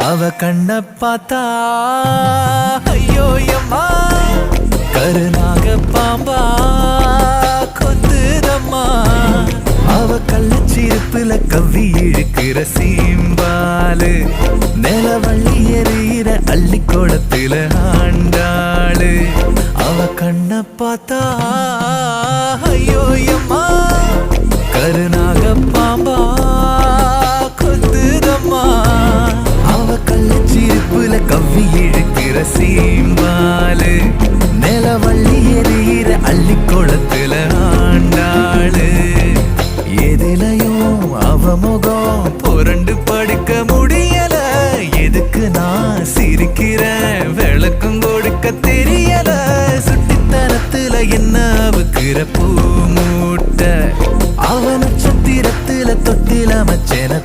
அவ கண்ண பார்த்தா ஐயோ அம்மா கருநாக பாம்பா கொத்துதம்மா. அவ கள்ளச்சிருப்புல கவ்வி இழுக்கிற சீம்பாலு நிலவள்ளி எறிகிற அள்ளிக்கோளத்துல ஆண்டாளு. அவ கண்ண பார்த்தா ஐயோ அம்மா கருநாக பாம்பா கொத்துதம்மா. அவ கள்ளச்சிருப்புல கவ்வி இழுக்கிற சீம்பாலு நிலவள்ளி எறிகிற அள்ளிக்கோளத்துல ஆண்டாளு. எதிலையும் அவ முகம் புரண்டு படுக்க முடியல. எதுக்கு நான் சிரிக்கிறேன் விளக்கம் கொடுக்க தெரியல. சுட்டித்தனத்துல என்ன அவுக்கிற பூ மூட்ட அவ நட்சத்திரத்துல தொட்டில மச்சன